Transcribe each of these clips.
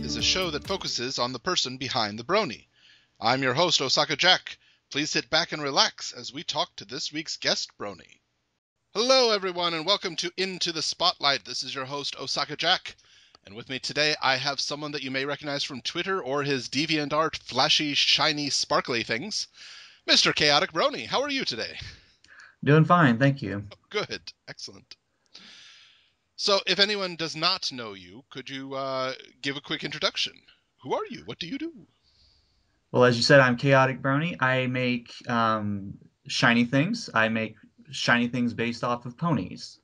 is a show that focuses on the person behind the Brony. I'm your host, Osaka Jack. Please sit back and relax as we talk to this week's guest, Brony. Hello, everyone, and welcome to Into the Spotlight. This is your host, Osaka Jack. And with me today, I have someone that you may recognize from Twitter or his DeviantArt flashy, shiny, sparkly things, Mr. Chaotic Brony. How are you today? Doing fine, thank you. Good. Excellent. So, if anyone does not know you, could you give a quick introduction? Who are you? What do you do? Well, as you said, I'm Chaotic Brony. I make shiny things. I make shiny things based off of ponies.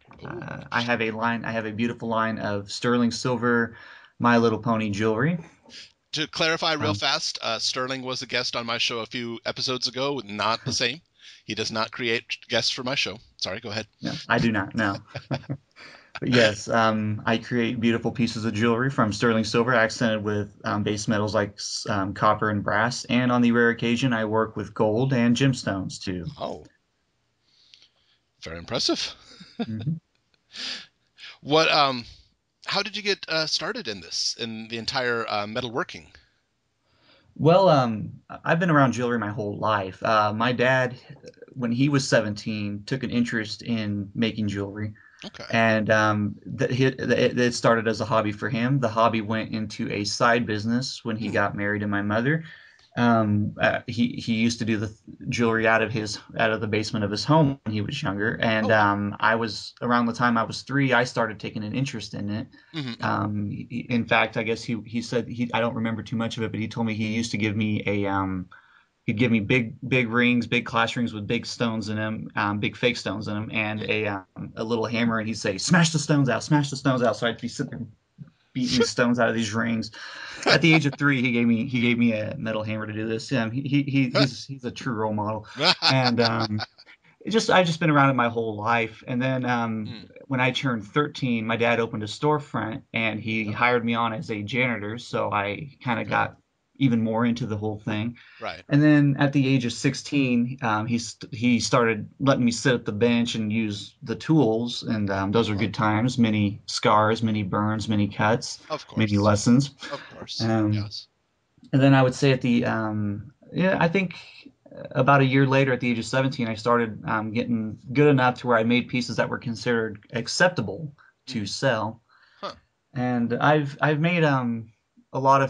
I have a beautiful line of sterling silver My Little Pony jewelry. To clarify real fast, Sterling was a guest on my show a few episodes ago. Not the same. He does not create guests for my show. Sorry, go ahead. No, I do not, no. But yes, I create beautiful pieces of jewelry from sterling silver, accented with base metals like copper and brass. And on the rare occasion, I work with gold and gemstones too. Oh, very impressive. Mm-hmm. What? How did you get started in the entire metalworking? Well, I've been around jewelry my whole life. My dad, when he was 17, took an interest in making jewelry. Okay. And it started as a hobby for him. The hobby went into a side business when he got married to my mother. He used to do the jewelry out of the basement of his home when he was younger, and I was around the time I was 3. I started taking an interest in it. In fact, I guess he said I don't remember too much of it, but he told me he used to give me he'd give me big rings, big class rings with big stones in them, big fake stones in them, and a little hammer, and he'd say, "Smash the stones out, smash the stones out." So I'd be sitting there beating stones out of these rings. At the age of 3, he gave me a metal hammer to do this. He's a true role model, and I've just been around it my whole life. And then when I turned 13, my dad opened a storefront, and he hired me on as a janitor. So I kind of got even more into the whole thing. Right. And then at the age of 16, he started letting me sit at the bench and use the tools, and those were good times. Many scars, many burns, many cuts, Of course. many lessons. Of course. Yes. And then I would say I think about a year later, at the age of 17, I started getting good enough to where I made pieces that were considered acceptable to sell. Huh. And I've made a lot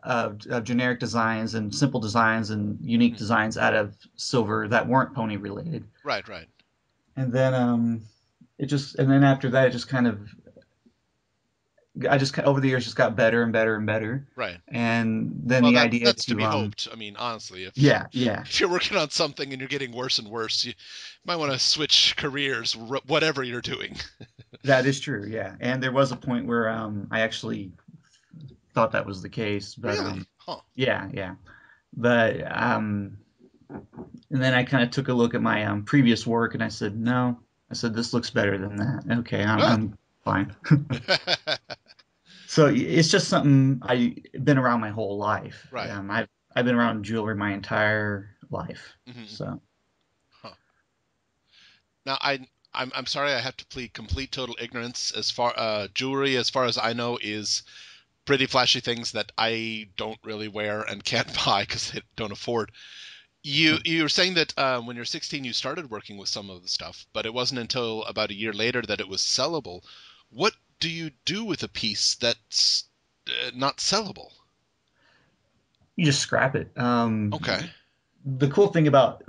of generic designs and simple designs and unique designs out of silver that weren't pony related. Right, right. And then after that, it just kind of over the years just got better and better and better. Right. And then that's to be hoped. I mean, honestly, if you're working on something and you're getting worse and worse, you might want to switch careers, whatever you're doing. That is true, yeah. And there was a point where I actually thought that was the case, but really? yeah. But and then I kind of took a look at my previous work, and I said, no. I said, this looks better than that. Okay, I'm fine. So it's just something I've been around my whole life. Right. I've been around jewelry my entire life. So. Now I'm sorry, I have to plead complete total ignorance. As far jewelry, as far as I know, is pretty flashy things that I don't really wear and can't buy because I don't afford. You were saying that when you're 16 you started working with some of the stuff, but it wasn't until about a year later that it was sellable. What do you do with a piece that's not sellable? You just scrap it. Okay. The cool thing about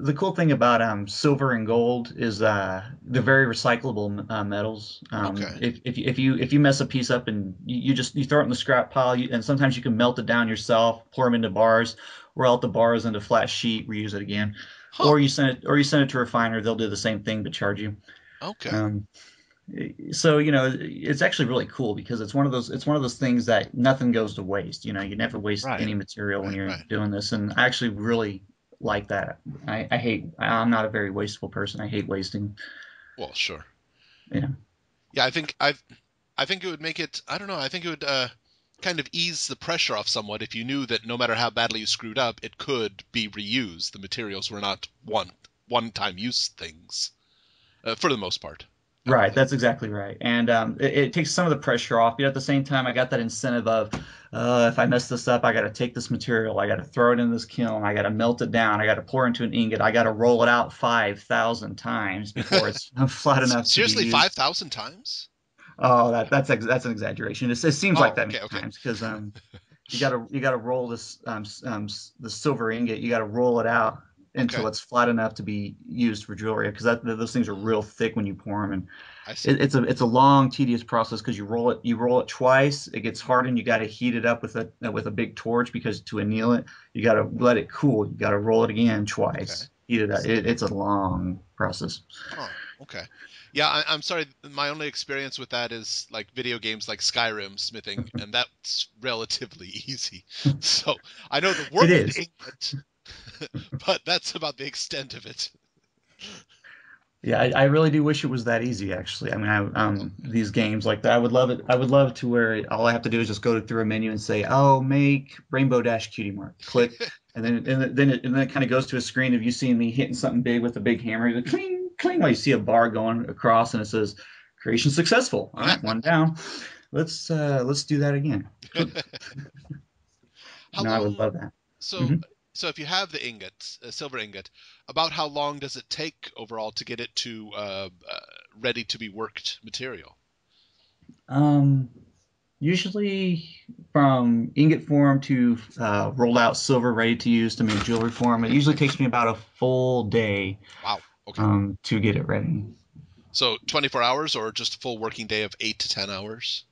silver and gold is they're very recyclable metals. Okay. If you mess a piece up and you throw it in the scrap pile, and sometimes you can melt it down yourself, pour them into bars, roll out the bars into flat sheet, reuse it again, or you send it to a refiner. They'll do the same thing but charge you. Okay. So it's actually really cool because it's one of those things that nothing goes to waste. You never waste any material when you're doing this, and I actually really like that. I'm not a very wasteful person. I hate wasting. Well, sure. Yeah. Yeah, I think it would make it, I don't know, I think it would kind of ease the pressure off somewhat if you knew that no matter how badly you screwed up, it could be reused. The materials were not one-time use things, for the most part. Right, that's exactly right. And it takes some of the pressure off. But at the same time, I got that incentive of if I mess this up, I got to take this material, I got to throw it in this kiln, I got to melt it down, I got to pour it into an ingot, I got to roll it out 5,000 times before it's flat enough to be Seriously, used. 5,000 times? Oh, that's an exaggeration. It seems like Oh, that many okay, okay. times because you gotta roll the silver ingot. You gotta roll it out Okay, until it's flat enough to be used for jewelry because those things are real thick when you pour them. And I see. it's a long, tedious process because you roll it twice. It gets hardened. You got to heat it up with a big torch because to anneal it, you got to let it cool. You got to roll it again Okay. twice. Heat it I up. see. It's a long process. Oh, okay. Yeah, I'm sorry. My only experience with that is like video games like Skyrim smithing, and that's relatively easy. So I know the It work of the is. ingot, but that's about the extent of it. Yeah, I really do wish it was that easy, actually. I mean, Okay. these games like that, I would love it. I would love to where all I have to do is just go through a menu and say, "Oh, make Rainbow Dash Cutie Mark." Click, and then it kind of goes to a screen of you seeing me hitting something big with a big hammer. You go, cling, cling, while you see a bar going across, and it says, "Creation successful." All right, one down. Let's do that again. How No, I would long? love that. So, hmm so if you have the ingot, a silver ingot, about how long does it take overall to get it to ready to be worked material? Um, Usually from ingot form to rolled out silver ready to use to make jewelry form, it usually takes me about a full day Wow. Okay. to get it ready. So 24 hours or just a full working day of 8 to 10 hours?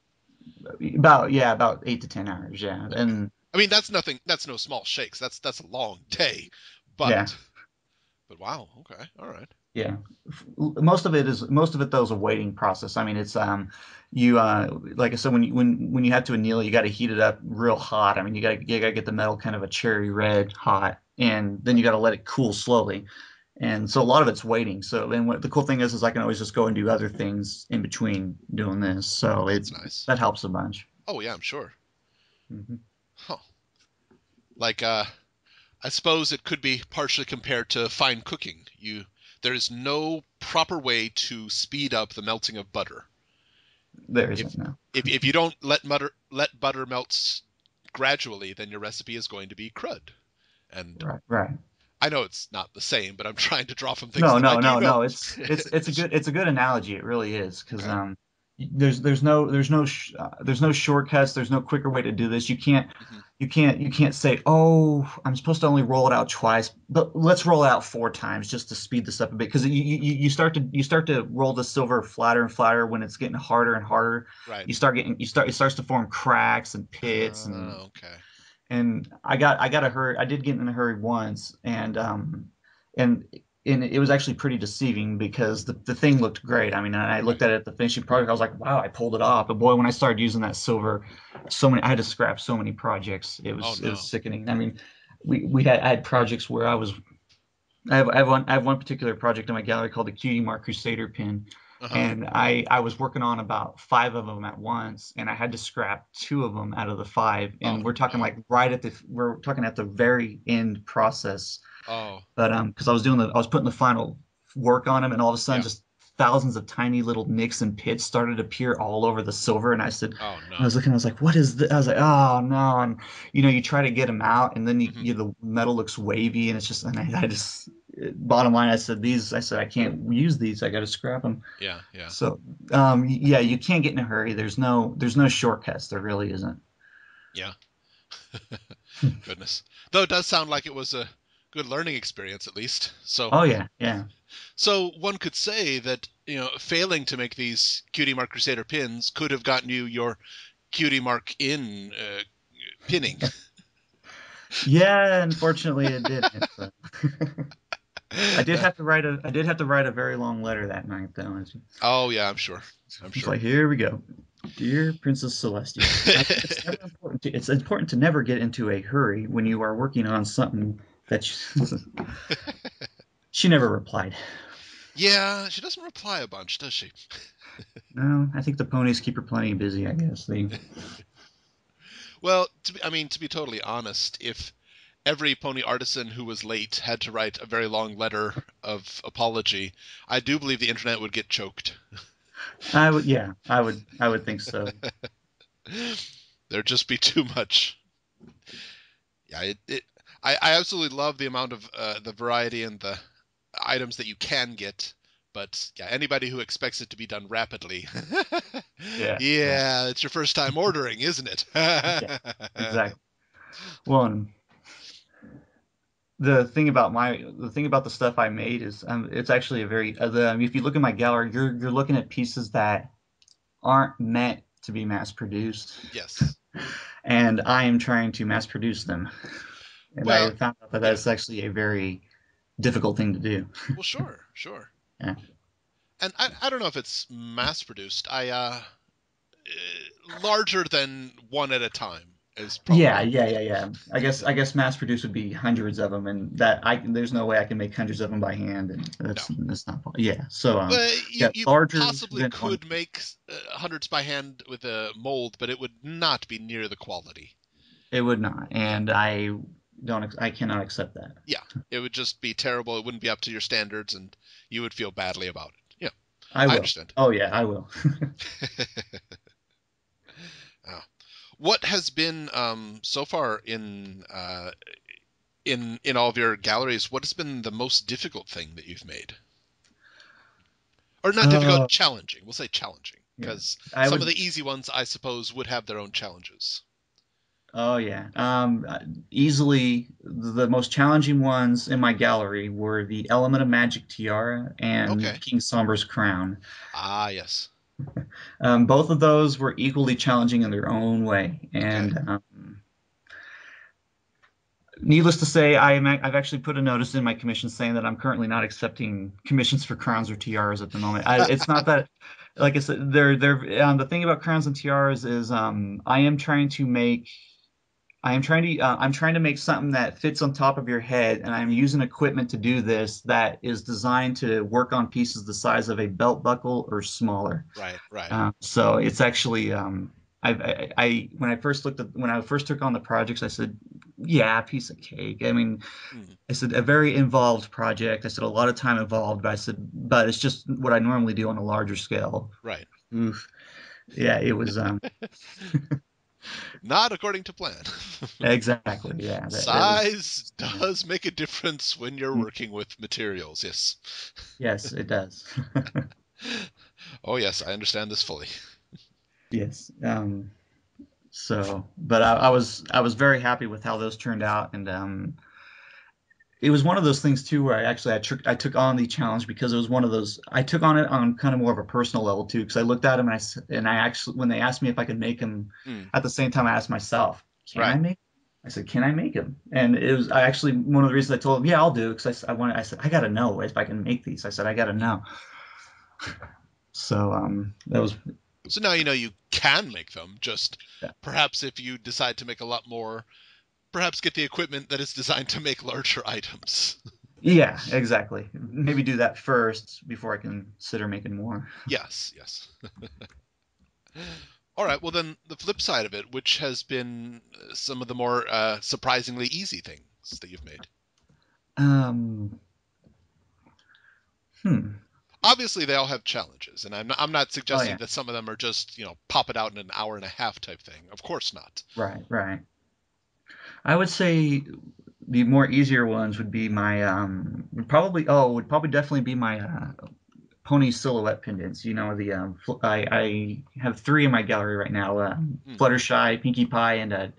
About 8 to 10 hours, yeah. Okay. And I mean, that's nothing. That's no small shakes. That's a long day, yeah, but wow. Okay. All right. yeah. Most of it though is a waiting process. I mean, it's you like I said, when you have to anneal, you got to heat it up real hot. I mean, you gotta get the metal kind of a cherry red hot, and then Right. you got to let it cool slowly. And so a lot of it's waiting. So then what the cool thing is I can always just go and do other things in between doing this. So Oh, it that's nice. that helps a bunch. Oh yeah, I'm sure. hmm Huh. Like I suppose it could be partially compared to fine cooking. There is no proper way to speed up the melting of butter. There If isn't no. if you don't let butter melt gradually, then your recipe is going to be crud. And Right, right. I know it's not the same, but I'm trying to draw from things No, that I no, do no, know. no. It's a good analogy. It really is because Okay. there's no shortcuts. There's no quicker way to do this. You can't Hmm. you can't you can't say, oh, I'm supposed to only roll it out twice, but let's roll it out 4 times just to speed this up a bit because you start to roll the silver flatter and flatter when it's getting harder and harder. Right. It starts to form cracks and pits Okay. and I got a hurry. I did get in a hurry once, and and it was actually pretty deceiving because the thing looked great. I mean, I Right. looked at it, the finishing product, I was like, wow, I pulled it off. But boy, when I started using that silver, I had to scrap so many projects. It Oh was it was no. sickening. I mean, I had projects where I have one particular project in my gallery called the Cutie Mark Crusader pin, Uh-huh. and I was working on about 5 of them at once, and I had to scrap 2 of them out of the five, Oh and we're talking no. like we're talking at the very end process, Oh but because I was putting the final work on them, and all of a sudden yeah. just thousands of tiny little nicks and pits started to appear all over the silver, and Oh I no. was looking, I was like, what is this? I was like, oh no, and you try to get them out, and then Hmm. the metal looks wavy, and it's just, and I just bottom line, I said I can't use these. I got to scrap them. Yeah. Yeah. So, yeah, you can't get in a hurry. There's no shortcuts. There really isn't. Yeah. Goodness. Though it does sound like it was a good learning experience at least. So Oh yeah, yeah. so one could say that, failing to make these Cutie Mark Crusader pins could have gotten you your Cutie Mark in pinning. Yeah, unfortunately it didn't. But I did have to write a very long letter that night though. Oh yeah, I'm sure. I'm It's sure. like, here we go. Dear Princess Celestia, it's important to never get into a hurry when you are working on something that she never replied. Yeah, she doesn't reply a bunch, does she? No, I think the ponies keep her plenty busy, I guess. Well, to be totally honest, if every pony artisan who was late had to write a very long letter of apology, I do believe the internet would get choked. Yeah, I would think so. There'd just be too much. Yeah, I absolutely love the amount of the variety and the items that you can get. But yeah, anybody who expects it to be done rapidly, Yeah, yeah, yeah, it's your first time ordering, isn't it? yeah, exactly. Well, and the thing about the stuff I made is it's actually a very if you look at my gallery, you're looking at pieces that aren't meant to be mass produced, Yes. and I am trying to mass produce them. And I Well, have found out that yeah. that's actually a very difficult thing to do. Well, sure, sure. Yeah. And I don't know if it's mass produced. Larger than one at a time is Yeah, probably yeah, yeah, yeah. I guess mass produced would be hundreds of them, and that I there's no way I can make hundreds of them by hand, and no. that's not yeah. So But yeah, you larger possibly than one. could make hundreds by hand with a mold, but it would not be near the quality. It would not, Yeah, and I cannot accept that. yeah, it would just be terrible. It wouldn't be up to your standards, and you would feel badly about it. Yeah, I I will. understand. Oh yeah, I will. uh, what has been so far in all of your galleries? What has been the most difficult thing that you've made? Or not difficult, Oh challenging. We'll say challenging, yeah, because I some of would. the easy ones, I suppose, would have their own challenges. Oh yeah. Easily the most challenging ones in my gallery were the Element of Magic tiara and Okay. King Somber's crown. Ah, yes. Both of those were equally challenging in their own way, Okay. and needless to say, I've actually put a notice in my commission saying that I'm currently not accepting commissions for crowns or tiaras at the moment. It's not that, like I said, they're the thing about crowns and tiaras is I'm trying to make something that fits on top of your head, and I'm Mm, using equipment to do this that is designed to work on pieces the size of a belt buckle or smaller. right, right. So it's actually when I first took on the projects, I said, yeah, piece of cake. I mean, Mm, I said a very involved project. I said a lot of time involved, but I said, but it's just what I normally do on a larger scale. right. Oof. Yeah, it was Not according to plan. exactly, yeah, that was Size does make a difference when you're working with materials. Yes. yes, it does. Oh, yes, I understand this fully. Yes. But I was very happy with how those turned out, and it was one of those things too where I took on the challenge because it was one of those I took on it on kind of more of a personal level too because I looked at them and I actually when they asked me if I could make them Mm, at the same time I asked myself, can right. I make? I said, can I make them? And it was I actually one of the reasons I told him, yeah, I'll do it because I said I got to know if I can make these. I said I got to Mm. know. So that was So now you know you can make them, just yeah. perhaps if you decide to make a lot more, perhaps get the equipment that is designed to make larger items. Yeah, exactly. Maybe do that first before I consider making more. Yes, yes. All right, well then the flip side of it, which has been some of the more surprisingly easy things that you've made. Um, hmm. Obviously, they all have challenges, and I'm not Oh suggesting yeah. that some of them are just pop it out in an hour and a half type thing. Of course not. Right, right. I would say the more easier ones would be my would probably definitely be my pony silhouette pendants. You know I have three in my gallery right now. Hmm. Fluttershy, Pinkie Pie, and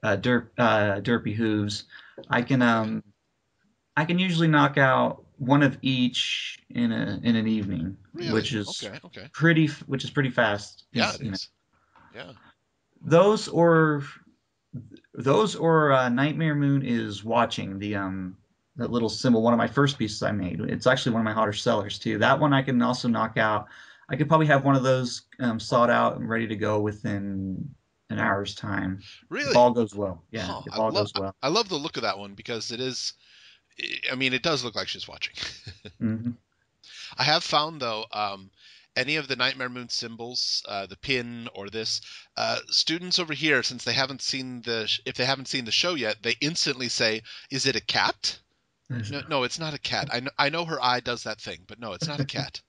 Derpy Hooves. I can I can usually knock out one of each in an evening, Really? Okay, okay. which is pretty fast. Yeah, it You know is. Yeah. those or Nightmare Moon is watching the that little symbol. One of my first pieces I made. It's actually one of my hotter sellers too. That one I can also knock out. I could probably have one of those sawed out and ready to go within an hour's time if Really? all goes well. Yeah, Huh. if all goes well. I love the look of that one because it is. I mean, it does look like she's watching. Hmm. I have found though, any of the Nightmare Moon symbols, the pin or this, students over here, since they haven't seen if they haven't seen the show yet, they instantly say, "Is it a cat?" No, no, it's not a cat. I know her eye does that thing, but no, it's not a cat.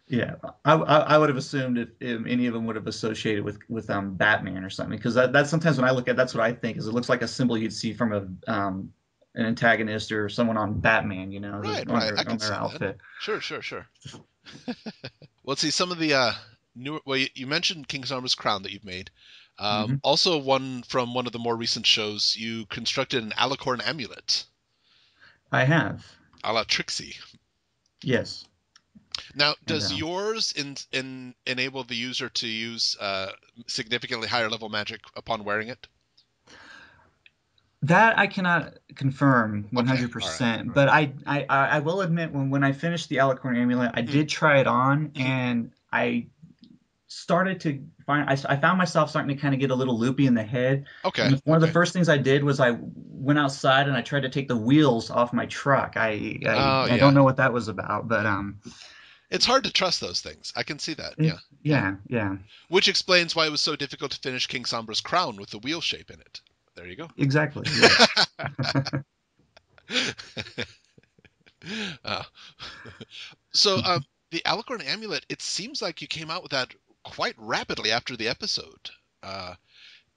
Yeah, I would have assumed if any of them would have associated with Batman or something, because that's sometimes when I look at that's what I think is it looks like a symbol you'd see from a an antagonist or someone on Batman, Right, on right. I on can their see that. outfit. Sure, sure, sure. Well, let's see some of the newer. Well, you mentioned King's Armor's crown that you've made. Hmm. Also, one from one of the more recent shows, you constructed an alicorn amulet, I have, a la Trixie. yes, Now, and does yours enable the user to use significantly higher level magic upon wearing it? that I cannot confirm Okay, all right, 100%, all right. but I will admit when I finished the Alicorn amulet, I Mhm, did try it on, mhm. and I started to I found myself starting to kind of get a little loopy in the head. Okay, And one of the okay. first things I did was I went outside and I tried to take the wheels off my truck. Oh I don't yeah, know what that was about, but it's hard to trust those things. I can see that. Yeah, yeah. yeah, yeah, Which explains why it was so difficult to finish King Sombra's crown with the wheel shape in it. There you go. exactly, yes. uh, so, the Alicorn amulet, it seems like you came out with that quite rapidly after the episode. Uh,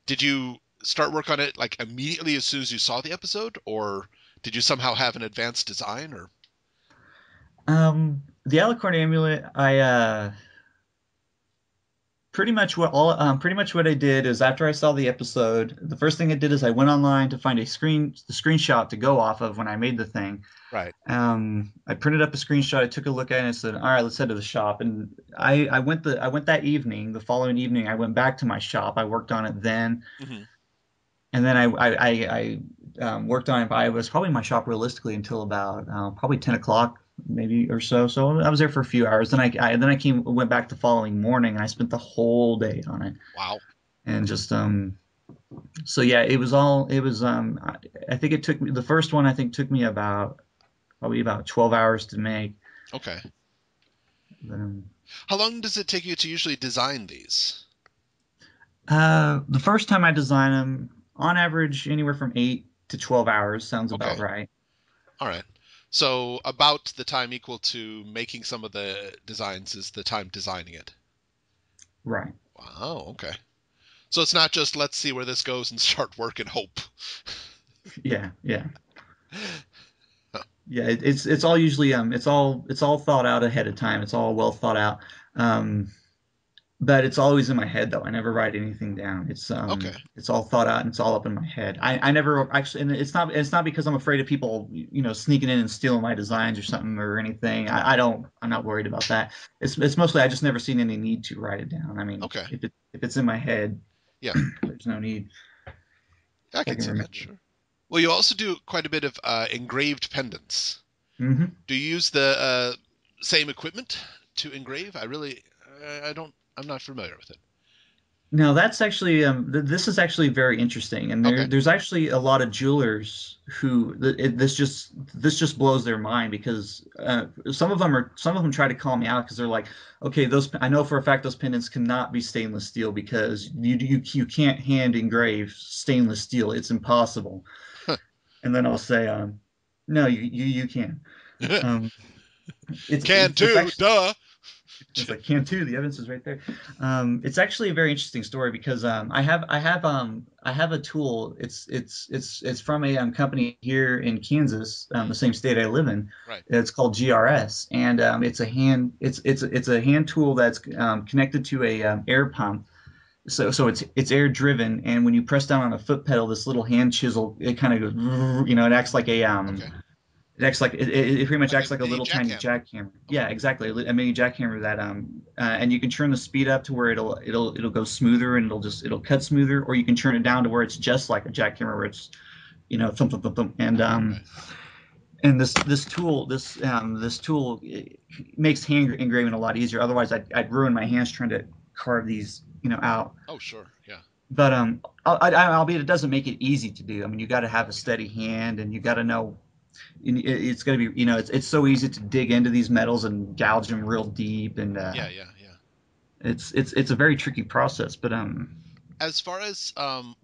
did you start work on it like immediately as soon as you saw the episode, or did you somehow have an advanced design? Or The Alicorn amulet, I pretty much what I did is after I saw the episode, the first thing I did is I went online to find the screenshot to go off of when I made the thing. right? I printed up a screenshot. I took a look at it and said, "All right, let's head to the shop." And I went that evening. The following evening, I went back to my shop. I worked on it then, Hmm. and then I worked on it. I was probably in my shop realistically until about probably 10 o'clock, maybe or so. So I was there for a few hours. Then I went back the following morning, and I spent the whole day on it. Wow. And just so yeah, it was I think it took me the first one I think took me about probably about 12 hours to make. Okay. But, How long does it take you to usually design these? the first time I designed them, on average, anywhere from 8 to 12 hours sounds about Okay. right. All right. So about the time equal to making some of the designs is the time designing it. Right. Wow. Okay. So it's not just let's see where this goes and start work and hope. Yeah. Yeah. Huh. Yeah. It's all usually it's all thought out ahead of time. It's all well thought out. Um, but it's always in my head though. I never write anything down. Okay. It's all thought out and it's all up in my head. I never actually, and it's not because I'm afraid of people sneaking in and stealing my designs or something or anything. I'm not worried about that. It's mostly I just never seen any need to write it down. I mean, Okay. if it's in my head, Yeah. there's no need. I I can can see that. remember it. Sure. Well, you also do quite a bit of engraved pendants. Hmm. Do you use the same equipment to engrave? I don't. I'm not familiar with it. Now that's actually this is actually very interesting, and Okay. there's actually a lot of jewelers who this just blows their mind because some of them try to call me out because they're like, okay, those I know for a fact those pendants cannot be stainless steel because you can't hand engrave stainless steel, it's impossible. And then I'll say, no, you can. Um, Can it's too. actually Duh. it's like can too. The evidence is right there. It's actually a very interesting story because I have a tool. It's from a company here in Kansas, Mhm. the same state I live in. Right. It's called GRS, and it's a hand tool that's connected to a air pump. So it's air driven, and when you press down on a foot pedal, this little hand chisel it kind of goes, it acts like a Okay. it acts like it pretty much Like a acts like a mini little tiny jackhammer. jackhammer. Okay. Yeah, exactly. A mini jackhammer that and you can turn the speed up to where it'll go smoother and it'll cut smoother, or you can turn it down to where it's just like a jackhammer where it's thump thump thump thump. Right. Right. And this tool makes hand engraving a lot easier. Otherwise, I'd ruin my hands trying to carve these out. Oh, sure. Yeah. But albeit it doesn't make it easy to do. I mean, you got to have a steady hand, and you got to know it's going to be it's so easy to dig into these metals and gouge them real deep and Yeah. Yeah. Yeah. it's a very tricky process but As far as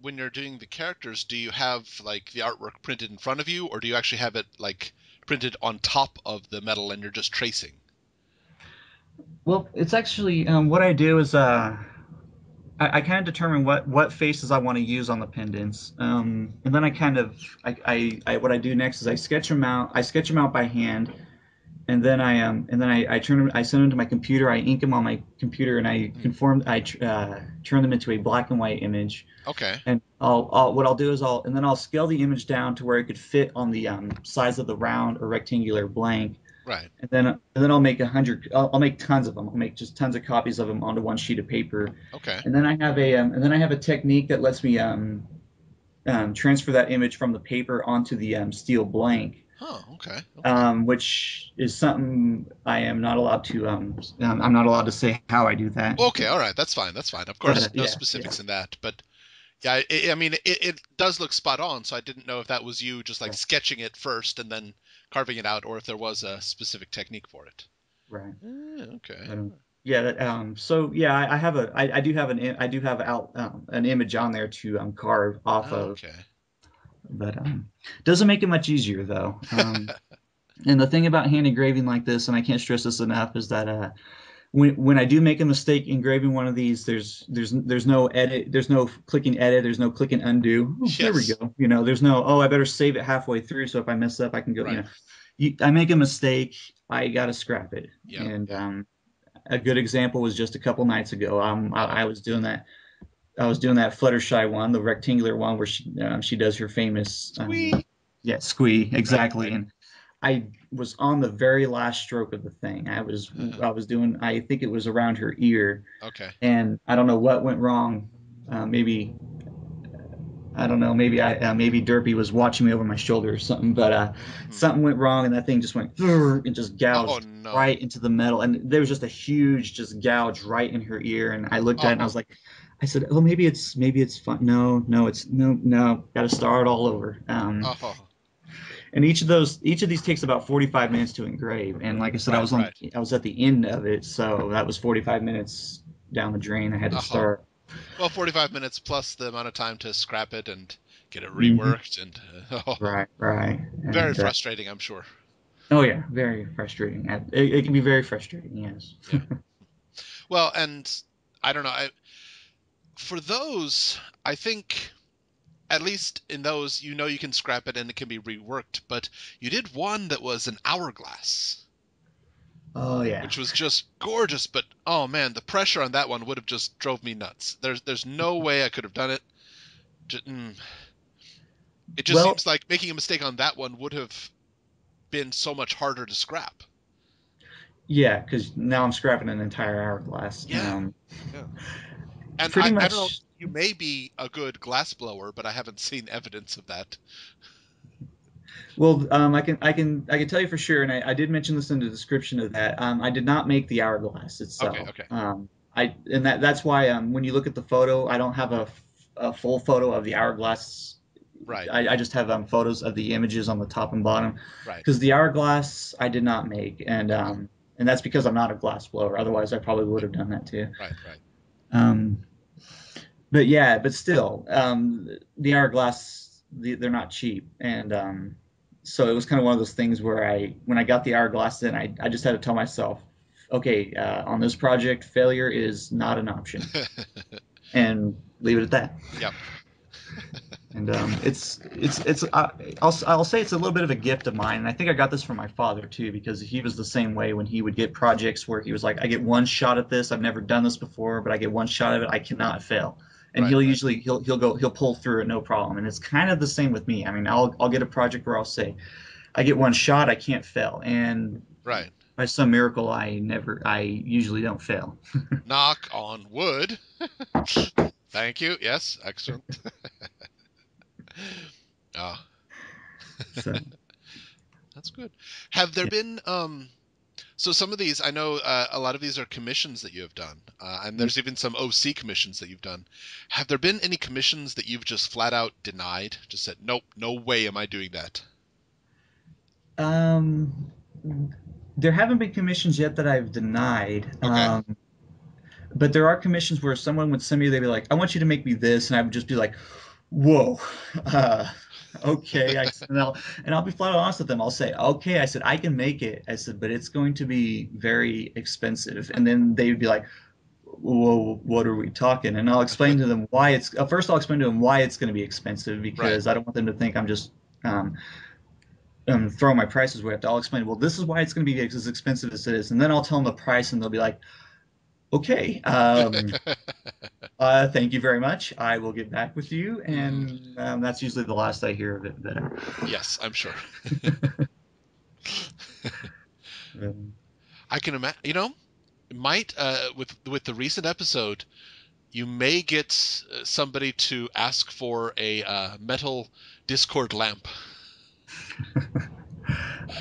when you're doing the characters, do you have like the artwork printed in front of you, or do you actually have it like printed on top of the metal and you're just tracing? Well, it's actually what I do is I kind of determine what faces I want to use on the pendants, and then I kind of what I do next is I sketch them out. I sketch them out by hand, and then I turn them, I send them to my computer. I ink them on my computer, and Hmm. turn them into a black and white image. Okay. And I'll what I'll do is I'll scale the image down to where it could fit on the size of the round or rectangular blank, Right. and then I'll make 100. I'll make tons of them. I'll make just tons of copies of them onto one sheet of paper, Okay. and then I have a technique that lets me transfer that image from the paper onto the steel blank, Oh, okay. Okay. which is something I am not allowed to. I'm not allowed to say how I do that. Okay. All right. That's fine. That's fine. Of But course, no yeah, yeah, specifics in that, but yeah, I mean, it does look spot on. So I didn't know if that was you just like right, sketching it first and then carving it out, or if there was a specific technique for it. right. Okay. But, yeah. So yeah, I do have I do have an image on there to carve off of, Okay. but doesn't make it much easier though. And the thing about hand engraving like this, and I can't stress this enough, is that when I do make a mistake engraving one of these, there's no edit, there's no clicking edit, there's no clicking undo. Oh, there we Yes. go. There's no, oh, I better save it halfway through, so if I mess up, I can go. Right. I make a mistake, I gotta scrap it. Yeah. And Yeah. a good example was just a couple nights ago. I was doing that. I was doing that Fluttershy one, the rectangular one where she does her famous Squee. yeah, squee Right. exactly. Right. And I was on the very last stroke of the thing. I was doing, I think it was around her ear, Okay. and I don't know what went wrong. Maybe I don't know. Maybe Derpy was watching me over my shoulder or something, but Hmm. something went wrong, and that thing just went and just Oh gouged no. right into the metal, and there was just a huge just gouge right in her ear. And I looked at it and I Oh. was like, I said, oh, maybe it's fun. No, no, it's no, got to start all over. Oh. And each of these takes about 45 minutes to engrave. And like I said, Right. Right. I was at the end of it, so that was 45 minutes down the drain. I had to Oh. start. Well, 45 minutes plus the amount of time to scrap it and get it Hmm. reworked, and oh, Right, right. very And frustrating, I'm sure. oh yeah, very frustrating. It can be very frustrating, yes. Yeah. Well, and I don't know. For those, I think at least in those, you can scrap it and it can be reworked. But you did one that was an hourglass, Oh yeah. which was just gorgeous. But oh man, the pressure on that one would have just drove me nuts. There's no way I could have done it. It just Well, seems like making a mistake on that one would have been so much harder to scrap. yeah, because now I'm scrapping an entire hourglass. Yeah, yeah. And Pretty I don't know. much. You may be a good glass blower, but I haven't seen evidence of that. Well, I can tell you for sure, and I did mention this in the description of that. I did not make the hourglass Okay, itself. okay, That's why when you look at the photo, I don't have a full photo of the hourglass. right, I just have photos of the images on the top and bottom, right, because the hourglass I did not make, okay, and that's because I'm not a glass blower. Otherwise, I probably would have done that too. right, right. Um, but yeah, but still, the hourglass, they're not cheap, and so it was kind of one of those things where when I got the hourglass in, I just had to tell myself, okay, on this project, failure is not an option, and leave it at that. Yep. And I'll say it's a little bit of a gift of mine, and I think I got this from my father too, because he was the same way when he would get projects where he was like, I get one shot at this, I've never done this before, but I get one shot of it, I cannot fail. And Right, right. he'll pull through it no problem. And it's kind of the same with me. I mean, I'll get a project where I'll say, I get one shot, I can't fail, and Right. by some miracle, I usually don't fail. Knock on wood. Thank you. Yes, excellent. Ah, So that's good. Have there yeah. been so some of these I know a lot of these are commissions that you have done, and there's even some OC commissions that you've done. Have there been any commissions that you've just flat out denied? Just said, nope, no way am I doing that. Um, there haven't been commissions yet that I've denied. Okay. But there are commissions where someone would send me, they'd be like, I want you to make me this. And I would just be like, whoa. Uh, Okay, and I'll be flat out honest with them. I'll say, okay, I said I can make it. I said, but it's going to be very expensive. And then they'd be like, well, what are we talking? And I'll explain to them why it's first I'll explain to them why it's going to be expensive Right. because I don't want them to think I'm just um, throwing my prices way up. I'll explain, well, this is why it's going to be as expensive as it is, and then I'll tell them the price, and they'll be like, okay, thank you very much. I will get back with you, Hmm. and that's usually the last I hear of it. But Yes, I'm sure. um, I can imagine. It might with the recent episode, you may get somebody to ask for a metal Discord lamp.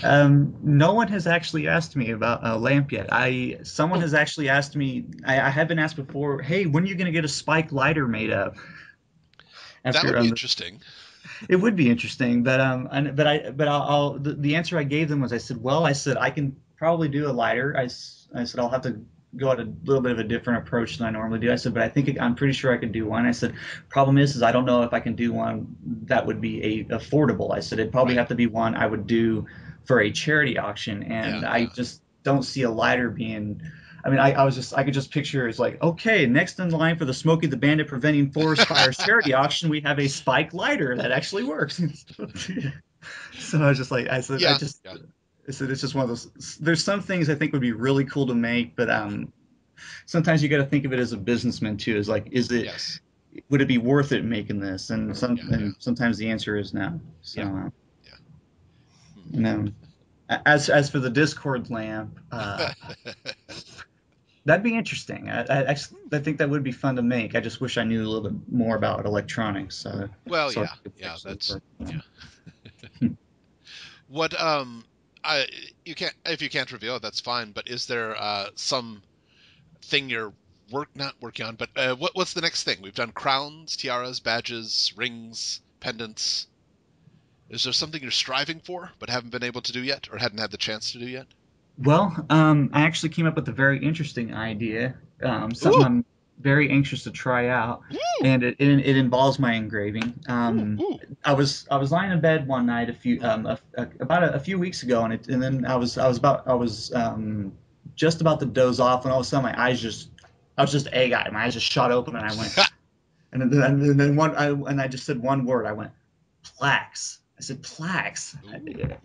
no one has actually asked me about a lamp yet. Someone Oh, has actually asked me. I have been asked before. Hey, when are you going to get a spike lighter made of? that would After be interesting. it would be interesting, but the answer I gave them was I said, well, I said I can probably do a lighter. I said I'll have to go at a little bit of a different approach than I normally do. I said, but I'm pretty sure I could do one. I said, problem is I don't know if I can do one that would be affordable. I said it'd probably Right. have to be one I would do for a charity auction, Yeah, and I yeah. just don't see a lighter being. I mean, I could just picture it's like, okay, next in line for the Smokey the Bandit Preventing Forest Fires charity auction, we have a spike lighter that actually works. So I was just like, Yeah, yeah. I said, it's just one of those. There's some things I think would be really cool to make, but sometimes you got to think of it as a businessman too. Is like, Yes. would it be worth it making this? Yeah, yeah. And sometimes the answer is no. So, Yeah, yeah. you know, as for the Discord lamp, that'd be interesting. I think that would be fun to make. I just wish I knew a little bit more about electronics, Well, so yeah, it could yeah, actually that's work. yeah. What I you can't if you can't reveal it, that's fine. But is there some thing you're not working on? But what's the next thing? We've done crowns, tiaras, badges, rings, pendants. Is there something you're striving for but haven't been able to do yet, or hadn't had the chance to do yet? Well, I actually came up with a very interesting idea, something Ooh, I'm very anxious to try out, ooh, and it involves my engraving. ooh, ooh. I was lying in bed one night about a few weeks ago, and then I was just about to doze off, and all of a sudden I was just egg-eyed. My eyes just shot open, and I went, and then I just said one word. I went, plaques. I said plaques,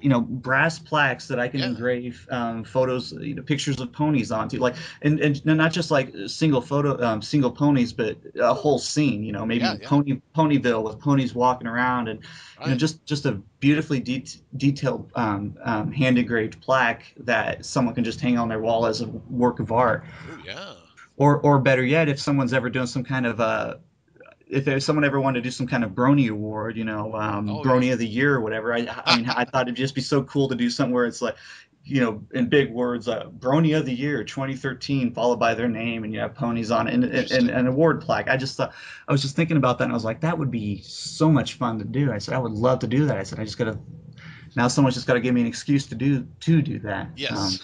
Ooh, brass plaques that I can yeah, engrave photos, pictures of ponies onto, like, and not just like single ponies, but a whole scene. yeah, Maybe yeah. Ponyville with ponies walking around, and Right. just a beautifully detailed hand engraved plaque that someone can just hang on their wall as a work of art. Oh, yeah. Or better yet, if someone's ever doing some kind of if there's someone ever wanted to do some kind of Brony award, Oh, yeah. Brony of the year or whatever, I mean, I thought it'd just be so cool to do something where it's like, in big words, Brony of the year 2013, followed by their name, and you have ponies on it, and Interesting. an award plaque. I was just thinking about that, and I was like, that would be so much fun to do. I said, I would love to do that. I said, I just gotta now someone's just got to give me an excuse to do that. Yes.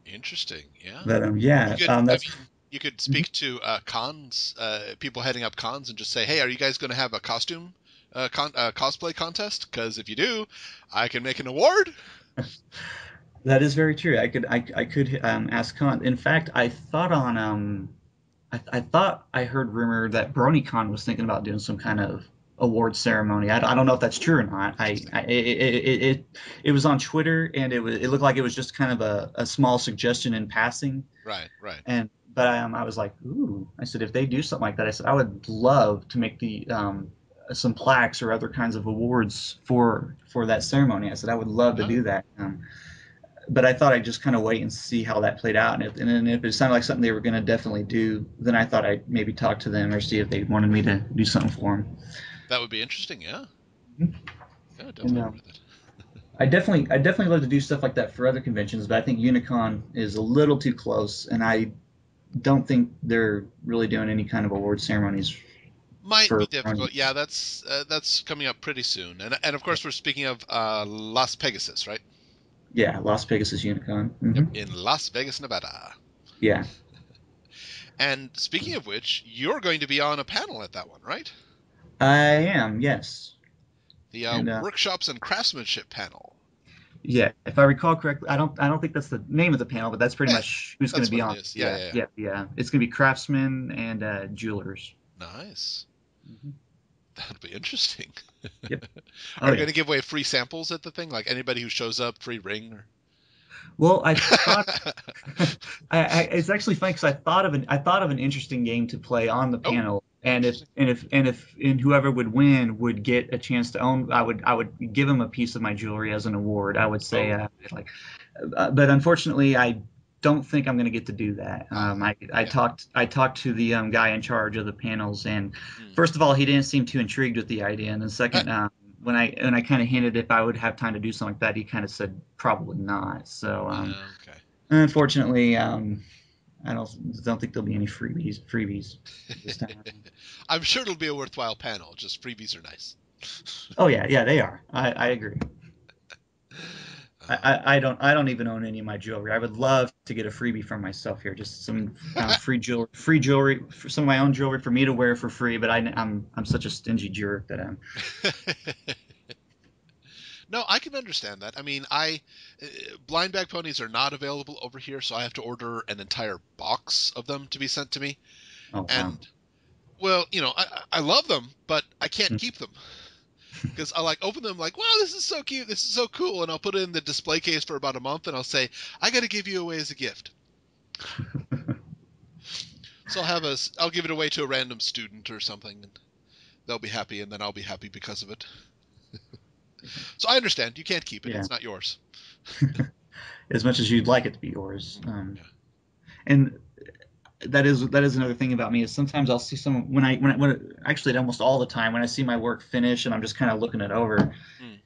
Interesting. Yeah. But You yeah, could, I that's mean, you could speak to cons, people heading up cons, and just say, "Hey, are you guys going to have a costume cosplay contest? Because if you do, I can make an award." that is very true. I could ask Khan. In fact, I thought I heard rumor that BronyCon was thinking about doing some kind of award ceremony. I don't know if that's true or not. Interesting. It was on Twitter, and it looked like it was just kind of a small suggestion in passing. Right. Right. And but I was like, ooh. I said, if they do something like that, I said I would love to make the some plaques or other kinds of awards for that ceremony. I said I would love to Yeah. do that. But I thought I'd just kind of wait and see how that played out. And then if it sounded like something they were going to definitely do, then I thought I'd maybe talk to them or see if they wanted me to do something for them. That would be interesting. Yeah. Yeah. And Definitely worth it. I definitely love to do stuff like that for other conventions, but I think Unicon is a little too close, and I don't think they're really doing any kind of award ceremonies Might be for difficult. running. Yeah, that's coming up pretty soon. And of course we're speaking of Las Pegasus, right? Yeah, Las Vegas is Unicon. Yep, in Las Vegas, Nevada. Yeah. And speaking of which, you're going to be on a panel at that one, right? I am, yes. The And workshops and craftsmanship panel. yeah, if I recall correctly, I don't think that's the name of the panel, but that's pretty Eh, much who's going to that's be what it on. is. Yeah, Yeah, yeah, yeah. yeah, yeah. It's going to be craftsmen and jewelers. Nice. Mhm. That'll be interesting. Yep. Are Oh you yeah. going to give away free samples at the thing? Like anybody who shows up, free ring? Or... Well, I thought it's actually funny because I thought of an interesting game to play on the Oh, panel, and if interesting. and if and if and whoever would win would get a chance to own. I would give them a piece of my jewelry as an award. I would say Oh, like, but unfortunately, I don't think I'm going to get to do that. I yeah. talked to the guy in charge of the panels, and Mm. first of all, he didn't seem too intrigued with the idea, and then second, when I kind of hinted if I would have time to do something like that, he kind of said probably not. So Okay. unfortunately, I don't think there'll be any freebies this time around. I'm sure it'll be a worthwhile panel. Just freebies are nice. Oh yeah, yeah, they are. I agree. I don't even own any of my jewelry. I would love to get a freebie from myself here, just some free jewelry, for some of my own jewelry for me to wear for free. But I'm such a stingy jerk that I'm. No, I can understand that. I mean, I blind bag ponies are not available over here, so I have to order an entire box of them to be sent to me. Oh wow. And well, I love them, but I can't keep them because I like open them like, wow, this is so cute, this is so cool, and I'll put it in the display case for about a month, and I'll say, I got to give you away as a gift. So I'll give it away to a random student or something, and they'll be happy, and then I'll be happy because of it. So I understand you can't keep it; Yeah, it's not yours. as much as you'd like it to be yours. Yeah. And that is another thing about me is sometimes I'll see someone when actually almost all the time when I see my work finish and I'm just kind of looking it over. Mm.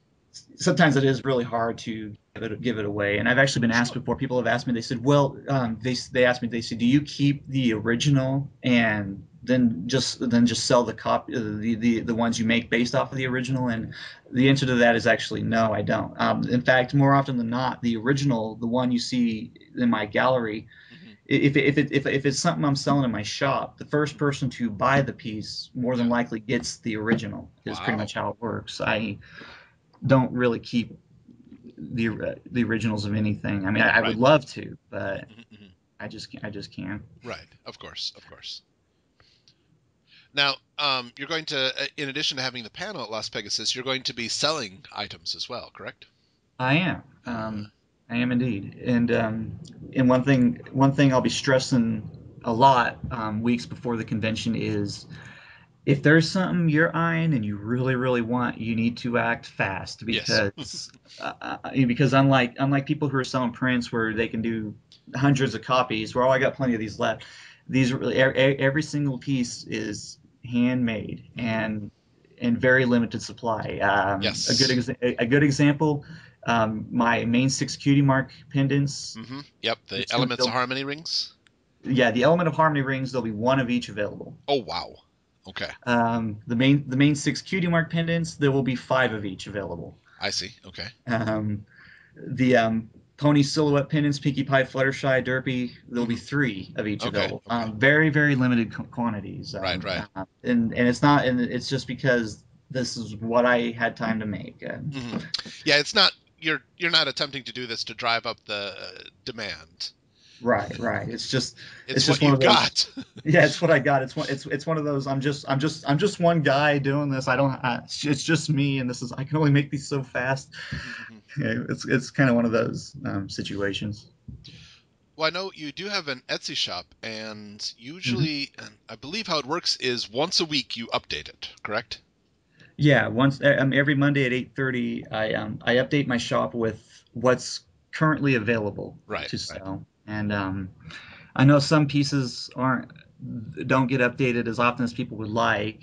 Sometimes it is really hard to give it away. And I've actually been asked Sure. before. People have asked me. They said, "Well, they asked me. They said, do you keep the original and then just sell the copy, the ones you make based off of the original?" And the answer to that is actually no, I don't. In fact, more often than not, the original, the one you see in my gallery, Hmm. if it's something I'm selling in my shop, the first person to buy the piece more than Yeah. likely gets the original. Is pretty Wow. much how it works. I don't really keep the originals of anything. I mean, I would Right. love to, but Hmm. Hmm. I just can't. I just can't. Right. Of course. Of course. Now, you're going to, in addition to having the panel at Las Pegasus, you're going to be selling items as well, correct? I am. Uh, I am indeed. And one thing I'll be stressing a lot weeks before the convention is if there's something you're eyeing and you really, really want, you need to act fast yes. because unlike people who are selling prints where they can do hundreds of copies, where I got plenty of these left. These every single piece is handmade Hmm. and very limited supply. Yes. A good example, my main six cutie mark pendants. Hmm. Yep. The It's gonna Elements of they'll, Harmony rings. yeah, the element of harmony rings. There'll be one of each available. Oh, wow. Okay. The main six cutie mark pendants, there will be five of each available. I see. Okay. Um, the pony silhouette pendants, Pinkie Pie, Fluttershy, Derpy, there'll be Hmm. three of each Okay. available. Okay. Very, very limited quantities. Right. Right. And it's not, and it's just because this is what I had time to make. Hmm. Yeah. It's not. You're not attempting to do this to drive up the demand. Right, right. It's just, It's it's what just one you've of those. got. Yeah, it's what I got. It's one of those. I'm just one guy doing this. It's just me, and this is I can only make these so fast. Hmm. Yeah, it's kind of one of those situations. Well, I know you do have an Etsy shop, and Hmm. usually, and I believe how it works is once a week you update it, correct? Yeah, once every Monday at 8:30, I update my shop with what's currently available Right, to right. sell, and I know some pieces aren't don't get updated as often as people would like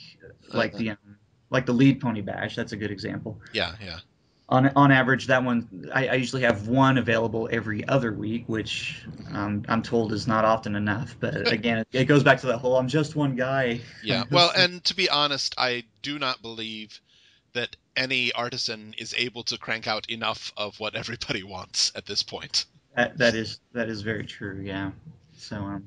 Uh, the lead pony bash. That's a good example. yeah, yeah. On average, that one I usually have one available every other week, which Hmm. I'm told is not often enough. But again, it goes back to that whole I'm just one guy. Yeah. Well, and to be honest, I do not believe that any artisan is able to crank out enough of what everybody wants at this point. That is very true. Yeah. So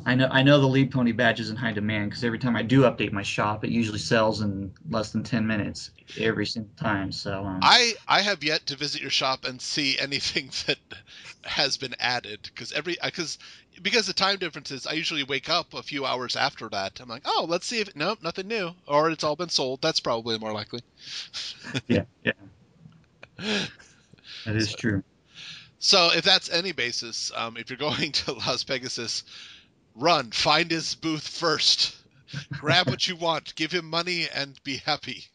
I know the lead pony badge is in high demand because every time I do update my shop, it usually sells in less than 10 minutes every single time. So I have yet to visit your shop and see anything that has been added because the time differences. I usually wake up a few hours after that. I'm like, oh, let's see if nope, nothing new, or it's all been sold. That's probably more likely. yeah, yeah, that is So, true. so if that's any basis, if you're going to Las Pegasus, run, find his booth first, grab what you want, give him money, and be happy.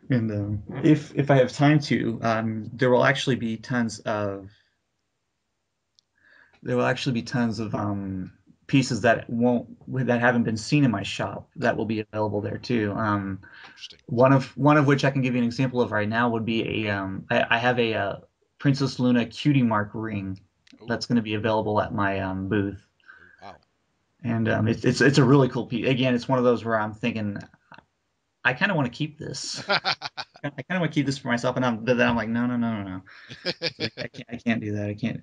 And if I have time to, there will actually be tons of pieces that haven't been seen in my shop Oh, that will be available there too. interesting. One of which I can give you an example of right now would be I have a Princess Luna Cutie Mark ring Oh, that's going to be available at my booth, oh wow. and it's a really cool piece. Again, it's one of those where I'm thinking I kind of want to keep this. I kind of want to keep this for myself, but then I'm like, no, no, no, no, no. It's like, I can't do that. I can't.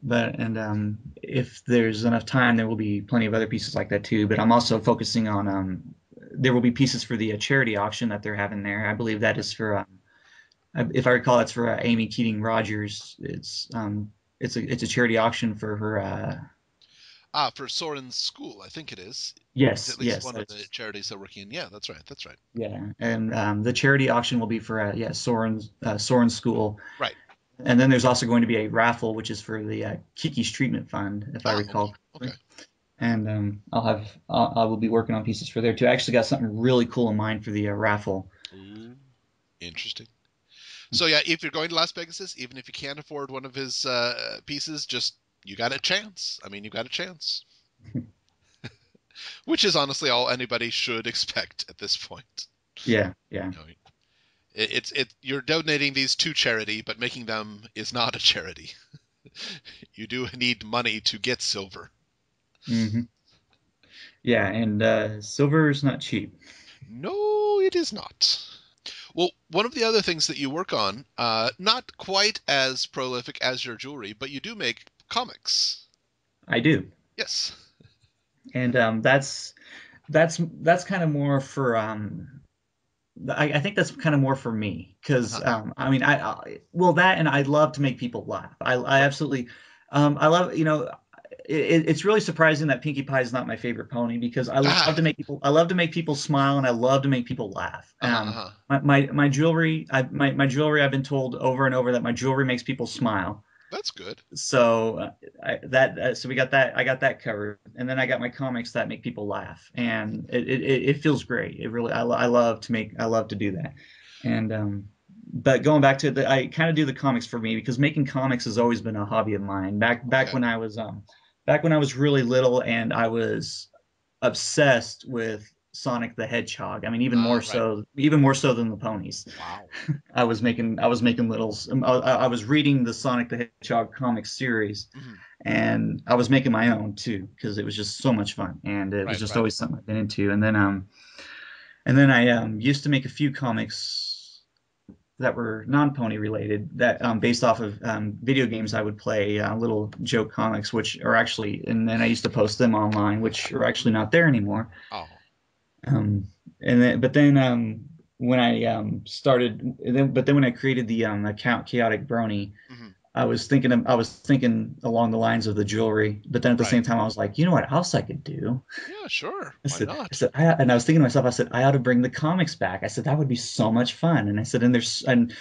But and if there's enough time, there will be plenty of other pieces like that too. But I'm also focusing on there will be pieces for the charity auction that they're having there. I believe that is for if I recall, it's for Amy Keating Rogers. It's a charity auction for her. For Soren's school, I think it is. It's Yes, at least yes, one of the that's charities they're working in. Yeah, that's right. That's right. yeah. And the charity auction will be for yeah Soren's school. Right. And then there's also going to be a raffle, which is for the Kiki's Treatment Fund, if I Ah, okay. recall Okay. correctly. And I will be working on pieces for there too. I actually got something really cool in mind for the raffle. Ooh, interesting. So yeah, if you're going to Las Vegas, even if you can't afford one of his pieces, just you got a chance. I mean, you got a chance, which is honestly all anybody should expect at this point. Yeah, yeah. You know, you're donating these to charity, but making them is not a charity. You do need money to get silver. Hmm. Yeah, and silver is not cheap. No, it is not. Well, one of the other things that you work on, not quite as prolific as your jewelry, but you do make comics. I do, Yes. and that's kind of more for I think that's kind of more for me because Uh-huh. I mean well that and I love to make people laugh. I Right. absolutely I love it's really surprising that Pinkie Pie is not my favorite pony because Ah. I love to make people smile and I love to make people laugh. Uh-huh. Uh-huh. My jewelry my jewelry I've been told over and over that my jewelry makes people smile. That's good. So so we got that I got that covered, and then I got my comics that make people laugh, and it feels great. It really I love to do that, and but going back to I kind of do the comics for me because making comics has always been a hobby of mine. Okay. Back when I was really little and I was obsessed with Sonic the Hedgehog. I mean, Right. even more so than the ponies. Wow. I was making littles. I was reading the Sonic the Hedgehog comic series, Hmm. and I was making my own too because it was just so much fun, and it was Right. just Right. always something I've been into. And then I used to make a few comics that were non-pony related that based off of video games I would play, little joke comics, which are actually, and then I used to post them online, which are actually not there anymore. Oh. Um, but then when I but then when I created the account Chaotic Brony, Hmm. I was thinking along the lines of the jewelry, but then at the Right. same time I was like, you know what else I could do? Yeah. Sure. I Why said, not? and I was thinking to myself, I said, I ought to bring the comics back. I said that would be so much fun. And I said, and there's, and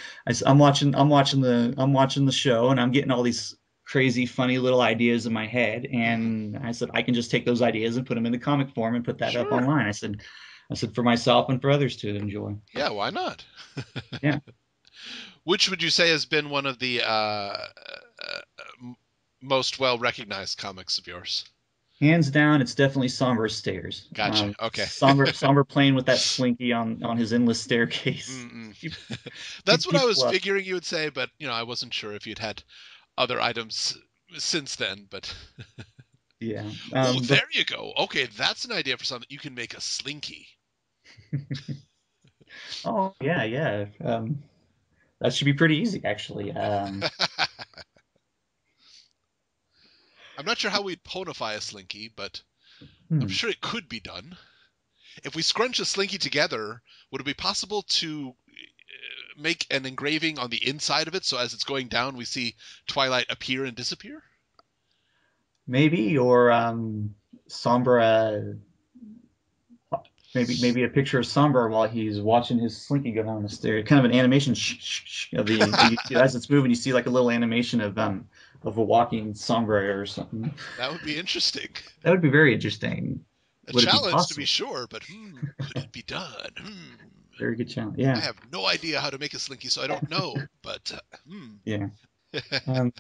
I'm watching the show, and I'm getting all these crazy, funny little ideas in my head. Hmm. And I said, I can just take those ideas and put them into comic form and put that up Sure. online. I said for myself and for others to enjoy. Yeah. Why not? Yeah, Which would you say has been one of the most well recognized comics of yours? hands down, it's definitely Somber Stairs. Gotcha. Okay. Somber playing with that slinky on his endless staircase. Mm-mm. That's Keep what I was people up. figuring you would say, but I wasn't sure if you'd had other items since then. But Yeah. oh, there you go. Okay, that's an idea for something. You can make a slinky. Oh yeah, yeah. That should be pretty easy, actually. I'm not sure how we'd ponify a slinky, but I'm Hmm. sure it could be done. If we scrunch a slinky together, would it be possible to make an engraving on the inside of it so as it's going down, we see Twilight appear and disappear? Maybe, or Sombra, maybe a picture of Sombra while he's watching his slinky go down the stairs. Kind of an animation of as it's moving, you see like a little animation of a walking Sombra or something. That would be interesting. That would be very interesting. A Would it be challenge to be possible? sure, but could it be done? Very good challenge. I Yeah, have no idea how to make a slinky, so I don't know. But yeah. Um,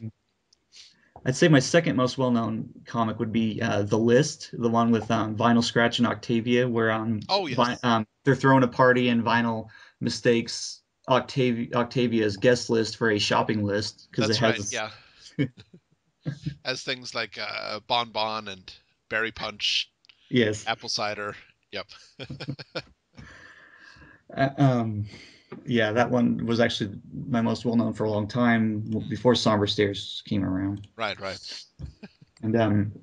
I'd say my second most well-known comic would be The List, the one with Vinyl Scratch and Octavia, where oh yes, they're throwing a party and Vinyl mistakes Octavia's guest list for a shopping list because it that's right. has Yeah, as things like Bon Bon and Berry Punch, yes. apple cider. Yep. Uh, um, yeah, that one was actually my most well-known for a long time before Somber Stairs came around. Right, right. And